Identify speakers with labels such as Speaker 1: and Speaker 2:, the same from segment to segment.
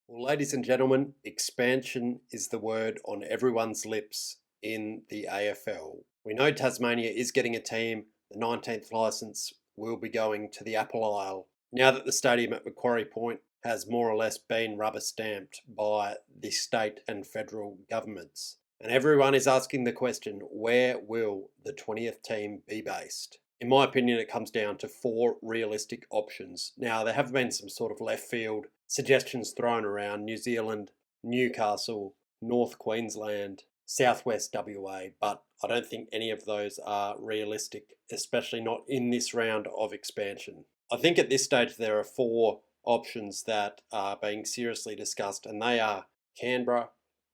Speaker 1: Well, ladies and gentlemen, expansion is the word on everyone's lips in the AFL. We know Tasmania is getting a team. The 19th licence will be going to the Apple Isle. Now that the stadium at Macquarie Point has more or less been rubber stamped by the state and federal governments. And everyone is asking the question, where will the 20th team be based? In my opinion, it comes down to four realistic options. Now, there have been some sort of left field suggestions thrown around: New Zealand, Newcastle, North Queensland, Southwest WA, but I don't think any of those are realistic, especially not in this round of expansion. I think at this stage there are four options that are being seriously discussed, and they are Canberra,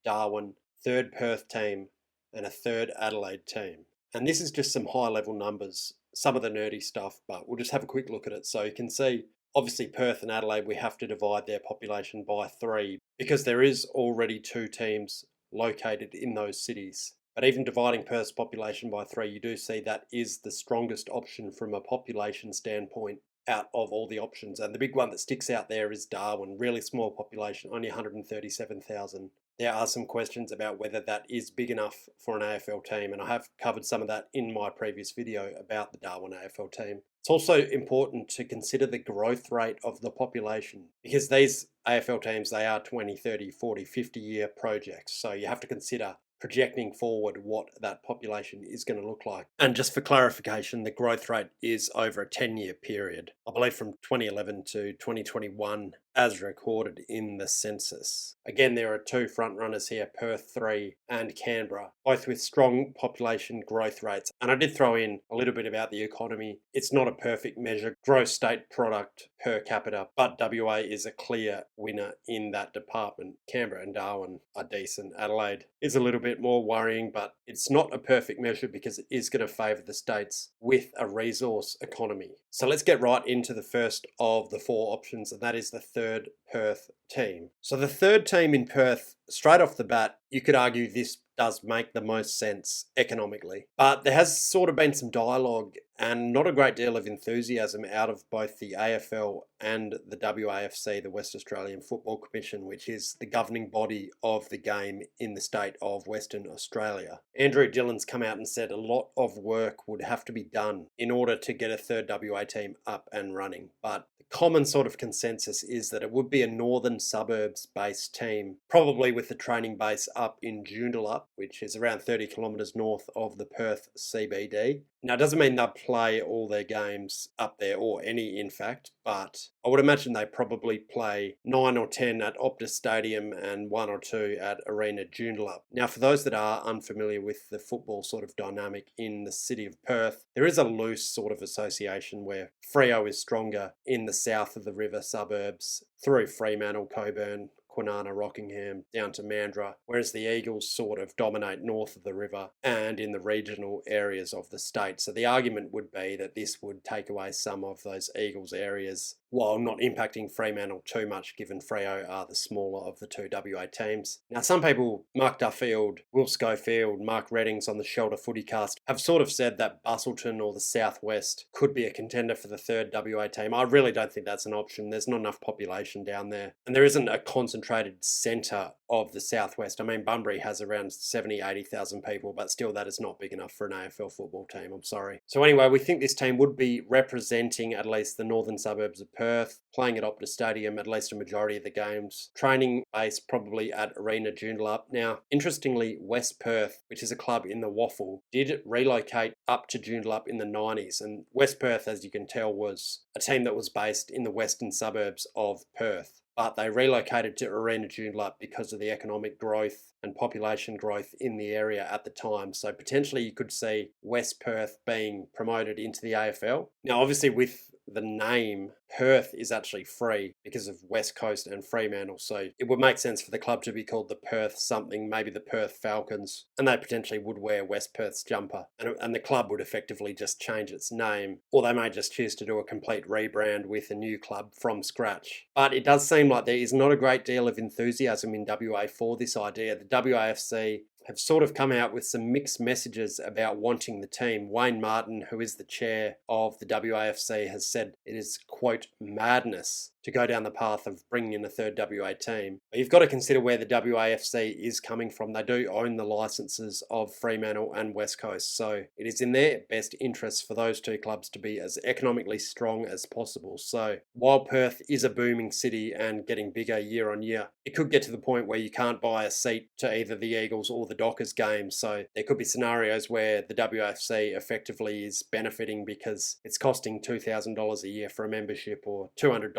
Speaker 1: Darwin, third Perth team, and a third Adelaide team. And this is just some high level numbers, some of the nerdy stuff, but we'll just have a quick look at it. So you can see, obviously, Perth and Adelaide, we have to divide their population by 3 because there is already 2 teams located in those cities. But even dividing Perth's population by 3, you do see that is the strongest option from a population standpoint out of all the options. And the big one that sticks out there is Darwin, really small population, only 137,000. There are some questions about whether that is big enough for an AFL team, and I have covered some of that in my previous video about the Darwin AFL team. It's also important to consider the growth rate of the population, because these AFL teams, they are 20, 30, 40, 50-year projects. So you have to consider projecting forward what that population is going to look like. And just for clarification, the growth rate is over a 10-year period, I believe from 2011 to 2021 as recorded in the census. Again, there are 2 front runners here, Perth 3 and Canberra, both with strong population growth rates. And I did throw in a little bit about the economy. It's not a perfect measure, gross state product per capita, but WA is a clear winner in that department. Canberra and Darwin are decent. Adelaide is a little bit more worrying, but it's not a perfect measure because it is going to favour the states with a resource economy. So let's get right into the first of the 4 options, and that is the third Perth team. So the third team in Perth, straight off the bat, you could argue this does make the most sense economically. But there has sort of been some dialogue and not a great deal of enthusiasm out of both the AFL and the WAFC, the West Australian Football Commission, which is the governing body of the game in the state of Western Australia. Andrew Dillon's come out and said a lot of work would have to be done in order to get a third WA team up and running. But the common sort of consensus is that it would be a northern suburbs based team, probably with the training base up in Joondalup, which is around 30 kilometres north of the Perth CBD. Now, it doesn't mean they'll play all their games up there, or any in fact, but I would imagine they probably play 9 or 10 at Optus Stadium and 1 or 2 at Arena Joondalup. Now, for those that are unfamiliar with the football sort of dynamic in the city of Perth, there is a loose sort of association where Freo is stronger in the south of the river suburbs through Fremantle, Coburn, Kwinana, Rockingham, down to Mandurah, whereas the Eagles sort of dominate north of the river and in the regional areas of the state. So the argument would be that this would take away some of those Eagles areas while not impacting Fremantle too much, given Freo are the smaller of the 2 WA teams. Now, some people, Mark Duffield, Will Schofield, Mark Reddings on the Shelter Footycast, have sort of said that Busselton or the Southwest could be a contender for the third WA team. I really don't think that's an option. There's not enough population down there, and there isn't a concentrated centre of the Southwest. I mean, Bunbury has around 70, 80,000 people, but still that is not big enough for an AFL football team, I'm sorry. So anyway, we think this team would be representing at least the northern suburbs of Perth, playing at Optus Stadium at least a majority of the games, training base probably at Arena Joondalup. Now, interestingly, West Perth, which is a club in the Waffle, did relocate up to Joondalup in the 90s, and West Perth, as you can tell, was a team that was based in the western suburbs of Perth. But they relocated to Arena Joondalup because of the economic growth and population growth in the area at the time. So potentially you could see West Perth being promoted into the AFL. Now, obviously with the name, Perth is actually free because of West Coast and Fremantle. So it would make sense for the club to be called the Perth something, maybe the Perth Falcons, and they potentially would wear West Perth's jumper. And the club would effectively just change its name, or they may just choose to do a complete rebrand with a new club from scratch. But it does seem like there is not a great deal of enthusiasm in WA for this idea. The WAFC have sort of come out with some mixed messages about wanting the team. Wayne Martin, who is the chair of the WAFC, has said it is, quote, madness to go down the path of bringing in a third WA team. But you've got to consider where the WAFC is coming from. They do own the licenses of Fremantle and West Coast, so it is in their best interest for those two clubs to be as economically strong as possible. So while Perth is a booming city and getting bigger year on year, it could get to the point where you can't buy a seat to either the Eagles or the Dockers games. So there could be scenarios where the WFC effectively is benefiting because it's costing $2,000 a year for a membership or $200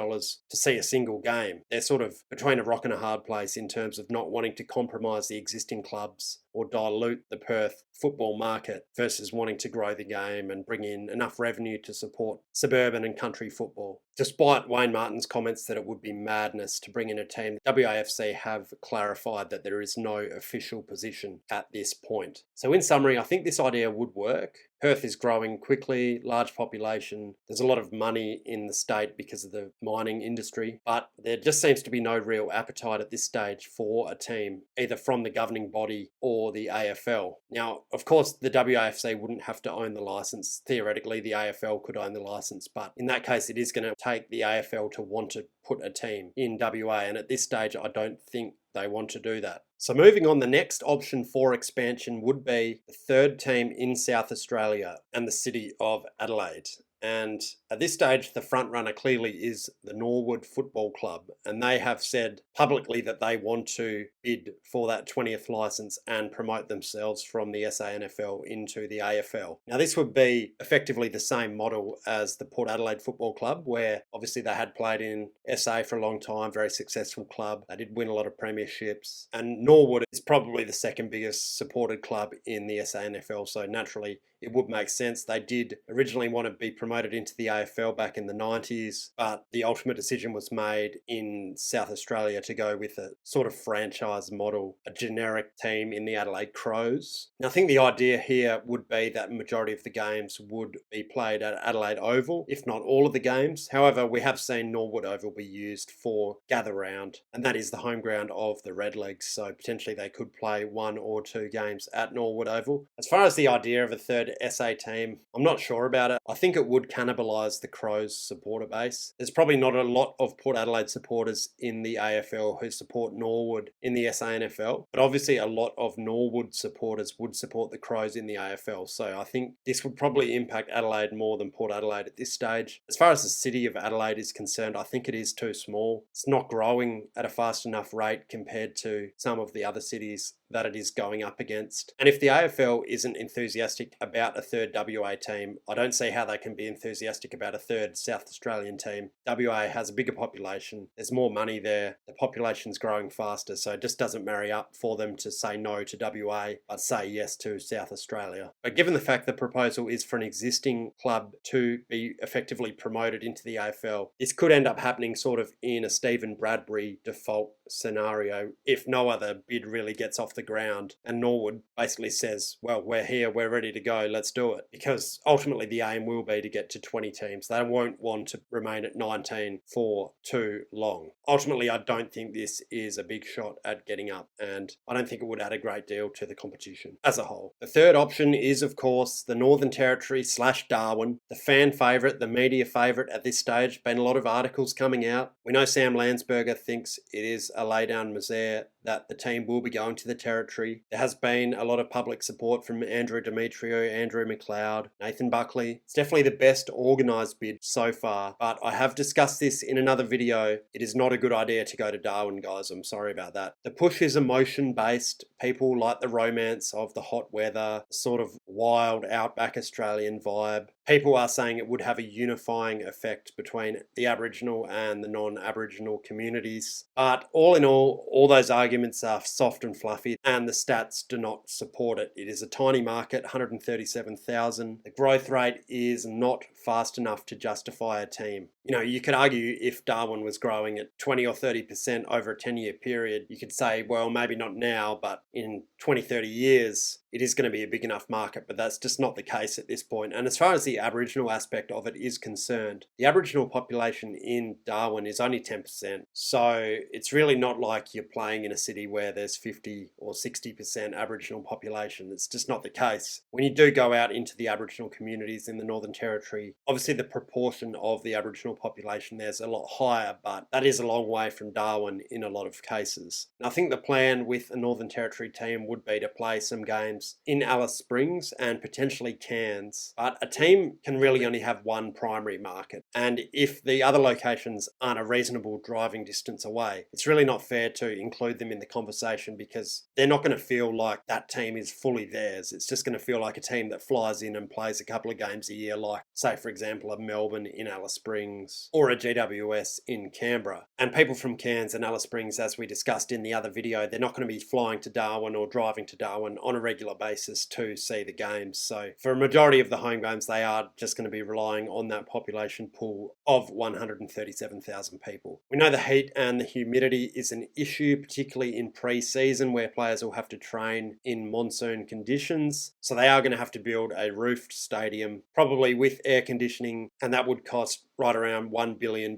Speaker 1: to see a single game. They're sort of between a rock and a hard place in terms of not wanting to compromise the existing clubs or dilute the Perth football market versus wanting to grow the game and bring in enough revenue to support suburban and country football. Despite Wayne Martin's comments that it would be madness to bring in a team, WAFC have clarified that there is no official position at this point. So in summary, I think this idea would work. Perth is growing quickly, large population. There's a lot of money in the state because of the mining industry, but there just seems to be no real appetite at this stage for a team, either from the governing body or the AFL. Now, of course, the WAFC wouldn't have to own the license. Theoretically, the AFL could own the license, but in that case, it is going to take the AFL to want to put a team in WA, and at this stage, I don't think they want to do that. So moving on, the next option for expansion would be the third team in South Australia and the city of Adelaide. And at this stage, the front runner clearly is the Norwood Football Club, and they have said publicly that they want to bid for that 20th licence and promote themselves from the SANFL into the AFL. Now, this would be effectively the same model as the Port Adelaide Football Club, where obviously they had played in SA for a long time, very successful club. They did win a lot of premierships, and Norwood is probably the second biggest supported club in the SANFL, so naturally it would make sense. They did originally want to be promoted into the AFL back in the 90s, but the ultimate decision was made in South Australia to go with a sort of franchise model, a generic team in the Adelaide Crows. Now, I think the idea here would be that the majority of the games would be played at Adelaide Oval, if not all of the games. However, we have seen Norwood Oval be used for gather round, and that is the home ground of the Redlegs, so potentially they could play 1 or 2 games at Norwood Oval. As far as the idea of a third SA team, I'm not sure about it. I think it would cannibalise the Crows supporter base. There's probably not a lot of Port Adelaide supporters in the AFL who support Norwood in the SANFL, but obviously a lot of Norwood supporters would support the Crows in the AFL, so I think this would probably impact Adelaide more than Port Adelaide at this stage. As far as the city of Adelaide is concerned, I think it is too small. It's not growing at a fast enough rate compared to some of the other cities that it is going up against. And if the AFL isn't enthusiastic about a third WA team, I don't see how they can be enthusiastic about a third South Australian team. WA has a bigger population, there's more money there, the population's growing faster, so it just doesn't marry up for them to say no to WA but say yes to South Australia. But given the fact the proposal is for an existing club to be effectively promoted into the AFL, this could end up happening sort of in a Stephen Bradbury default scenario if no other bid really gets off the ground and Norwood basically says, well, we're here, we're ready to go, let's do it. Because ultimately the aim will be to get to 20 teams. They won't want to remain at 19 for too long. Ultimately, I don't think this is a big shot at getting up, and I don't think it would add a great deal to the competition as a whole. The third option is, of course, the Northern Territory / Darwin, the fan favourite, the media favourite at this stage. Been a lot of articles coming out. We know Sam Landsberger thinks it is a lay down misere that the team will be going to the Territory. There has been a lot of public support from Andrew Demetrio, Andrew McLeod, Nathan Buckley. It's definitely the best organised bid so far, but I have discussed this in another video. It is not a good idea to go to Darwin, guys. I'm sorry about that. The push is emotion-based. People like the romance of the hot weather, sort of wild outback Australian vibe. People are saying it would have a unifying effect between the Aboriginal and the non-Aboriginal communities. But all in all those arguments are soft and fluffy, and the stats do not support it. It is a tiny market, 137,000. The growth rate is not fast enough to justify a team. You know, you could argue if Darwin was growing at 20 or 30% over a 10-year period, you could say, well, maybe not now, but in 20, 30 years, it is going to be a big enough market, but that's just not the case at this point. And as far as the Aboriginal aspect of it is concerned, the Aboriginal population in Darwin is only 10%. So it's really not like you're playing in a city where there's 50 or 60% Aboriginal population. It's just not the case. When you do go out into the Aboriginal communities in the Northern Territory, community. Obviously, the proportion of the Aboriginal population there is a lot higher, but that is a long way from Darwin in a lot of cases. And I think the plan with a Northern Territory team would be to play some games in Alice Springs and potentially Cairns, but a team can really only have one primary market. And if the other locations aren't a reasonable driving distance away, it's really not fair to include them in the conversation because they're not going to feel like that team is fully theirs. It's just going to feel like a team that flies in and plays a couple of games a year, like, say, for example, a Melbourne in Alice Springs or a GWS in Canberra. And people from Cairns and Alice Springs, as we discussed in the other video, they're not going to be flying to Darwin or driving to Darwin on a regular basis to see the games. So for a majority of the home games, they are just going to be relying on that population pool of 137,000 people. We know the heat and the humidity is an issue, particularly in pre-season where players will have to train in monsoon conditions. So they are going to have to build a roofed stadium, probably with air conditioning, and that would cost right around $1 billion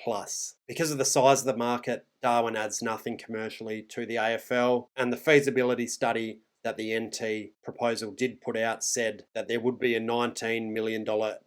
Speaker 1: plus. Because of the size of the market, Darwin adds nothing commercially to the AFL, and the feasibility study that the NT proposal did put out said that there would be a $19 million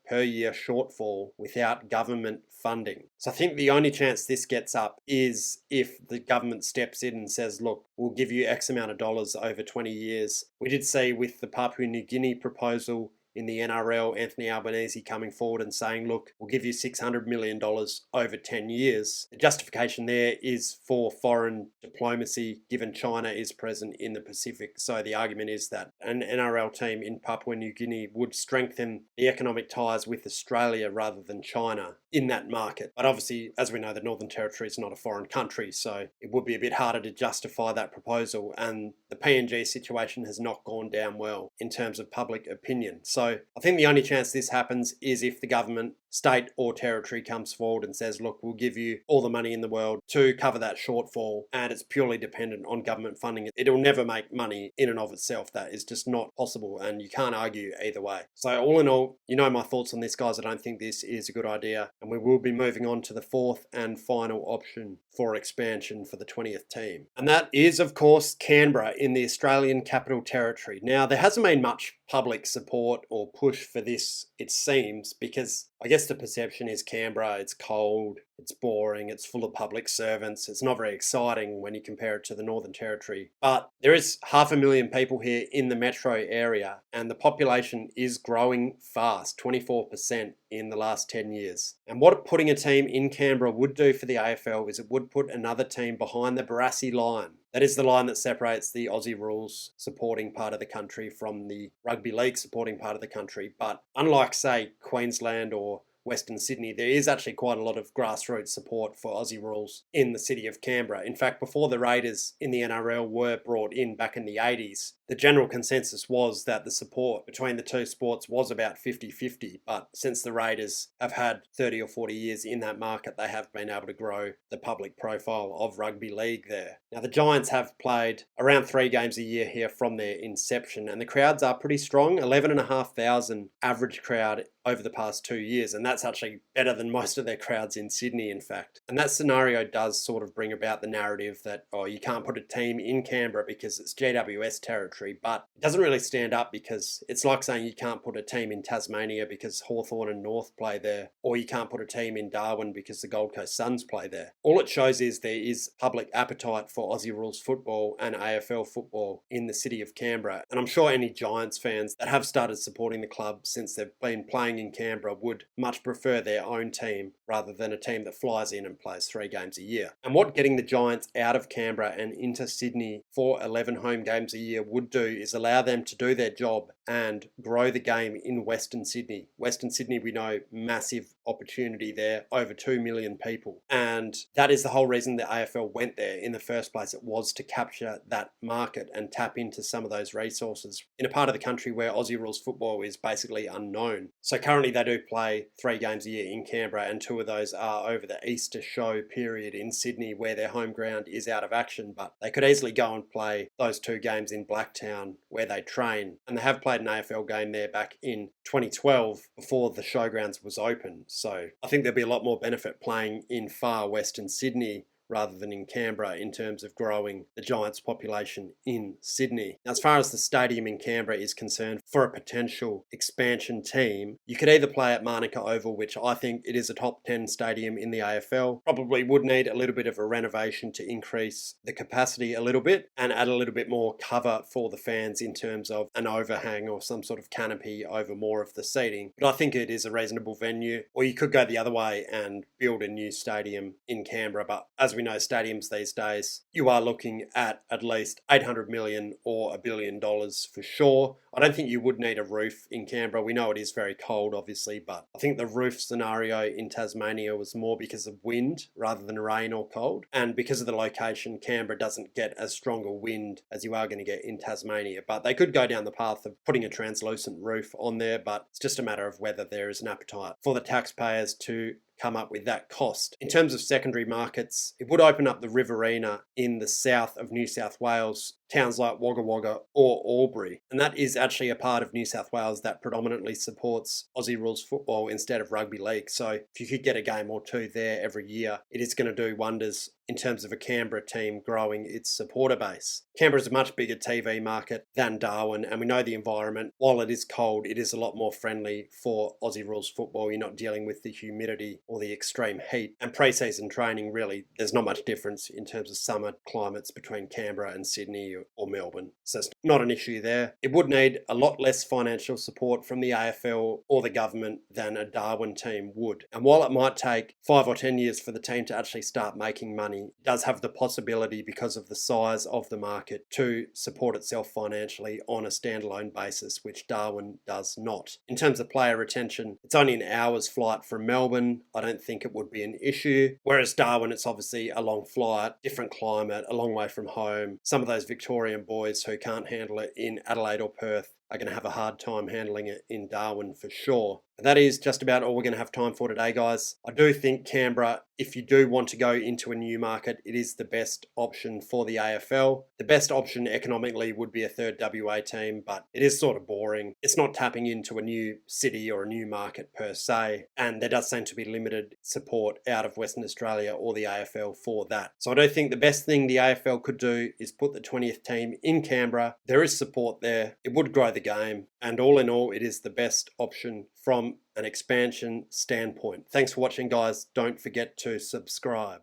Speaker 1: per year shortfall without government funding. So I think the only chance this gets up is if the government steps in and says, look, we'll give you X amount of dollars over 20 years. We did see with the Papua New Guinea proposal in the NRL, Anthony Albanese coming forward and saying, look, we'll give you $600 million over 10 years. The justification there is for foreign diplomacy, given China is present in the Pacific. So the argument is that an NRL team in Papua New Guinea would strengthen the economic ties with Australia rather than China in that market. But obviously, as we know, the Northern Territory is not a foreign country, so it would be a bit harder to justify that proposal. And the PNG situation has not gone down well in terms of public opinion. So I think the only chance this happens is if the government, state or territory, comes forward and says, look, we'll give you all the money in the world to cover that shortfall, and it's purely dependent on government funding. It'll never make money in and of itself. That is just not possible, and you can't argue either way. So all in all, you know my thoughts on this, guys. I don't think this is a good idea, and we will be moving on to the fourth and final option for expansion for the 20th team. And that is, of course, Canberra in the Australian Capital Territory. Now, there hasn't been much public support or push for this, it seems, because I guess the perception is Canberra, it's cold, it's boring, it's full of public servants, it's not very exciting when you compare it to the Northern Territory. But there is 500,000 people here in the metro area, and the population is growing fast, 24% in the last 10 years. And what putting a team in Canberra would do for the AFL is it would put another team behind the Barassi line. That is the line that separates the Aussie rules supporting part of the country from the rugby league supporting part of the country. But unlike, say, Queensland or Western Sydney, there is actually quite a lot of grassroots support for Aussie rules in the city of Canberra. In fact, before the Raiders in the NRL were brought in back in the 80s, the general consensus was that the support between the two sports was about 50-50, but since the Raiders have had 30 or 40 years in that market, they have been able to grow the public profile of rugby league there. Now, the Giants have played around 3 games a year here from their inception, and the crowds are pretty strong, 11,500 average crowd over the past 2 years, and that's actually better than most of their crowds in Sydney, in fact. And that scenario does sort of bring about the narrative that, oh, you can't put a team in Canberra because it's GWS territory, but it doesn't really stand up because it's like saying you can't put a team in Tasmania because Hawthorn and North play there, or you can't put a team in Darwin because the Gold Coast Suns play there. All it shows is there is public appetite for Aussie rules football and AFL football in the city of Canberra, and I'm sure any Giants fans that have started supporting the club since they've been playing in Canberra would much prefer their own team rather than a team that flies in and plays 3 games a year. And what getting the Giants out of Canberra and into Sydney for 11 home games a year would do is allow them to do their job and grow the game in Western Sydney. Western Sydney, we know, massive opportunity there, over 2 million people. And that is the whole reason the AFL went there in the first place. It was to capture that market and tap into some of those resources in a part of the country where Aussie rules football is basically unknown. So currently they do play 3 games a year in Canberra, and 2 of those are over the Easter show period in Sydney where their home ground is out of action, but they could easily go and play those 2 games in Blacktown where they train. And they have played an AFL game there back in 2012 before the showgrounds was open. So I think there'll be a lot more benefit playing in far Western Sydney rather than in Canberra in terms of growing the Giants' population in Sydney. Now, as far as the stadium in Canberra is concerned, for a potential expansion team, you could either play at Manuka Oval, which I think it is a top 10 stadium in the AFL, probably would need a little bit of a renovation to increase the capacity a little bit and add a little bit more cover for the fans in terms of an overhang or some sort of canopy over more of the seating. But I think it is a reasonable venue. Or you could go the other way and build a new stadium in Canberra. But as we know, stadiums these days, you are looking at least 800 million or $1 billion for sure. I don't think you would need a roof in Canberra. We know it is very cold, obviously, but I think the roof scenario in Tasmania was more because of wind rather than rain or cold. And because of the location, Canberra doesn't get as strong a wind as you are going to get in Tasmania. But they could go down the path of putting a translucent roof on there, but it's just a matter of whether there is an appetite for the taxpayers to come up with that cost. In terms of secondary markets, it would open up the Riverina in the south of New South Wales, towns like Wagga Wagga or Albury. And that is actually a part of New South Wales that predominantly supports Aussie rules football instead of rugby league. So if you could get a game or two there every year, it is going to do wonders in terms of a Canberra team growing its supporter base. Canberra is a much bigger TV market than Darwin, and we know the environment, while it is cold, it is a lot more friendly for Aussie rules football. You're not dealing with the humidity or the extreme heat. And pre-season training, really, there's not much difference in terms of summer climates between Canberra and Sydney or Melbourne. So it's not an issue there. It would need a lot less financial support from the AFL or the government than a Darwin team would. And while it might take 5 or 10 years for the team to actually start making money, it does have the possibility, because of the size of the market, to support itself financially on a standalone basis, which Darwin does not. In terms of player retention, it's only an hour's flight from Melbourne. I don't think it would be an issue. Whereas Darwin, it's obviously a long flight, different climate, a long way from home. Some of those Victorian boys who can't handle it in Adelaide or Perth are going to have a hard time handling it in Darwin for sure. But that is just about all we're going to have time for today, guys. I do think Canberra, if you do want to go into a new market, it is the best option for the AFL. The best option economically would be a third WA team, but it is sort of boring. It's not tapping into a new city or a new market per se, and there does seem to be limited support out of Western Australia or the AFL for that. So I do think the best thing the AFL could do is put the 20th team in Canberra. There is support there. It would grow the game, and all in all, it is the best option from an expansion standpoint. Thanks for watching, guys. Don't forget to subscribe.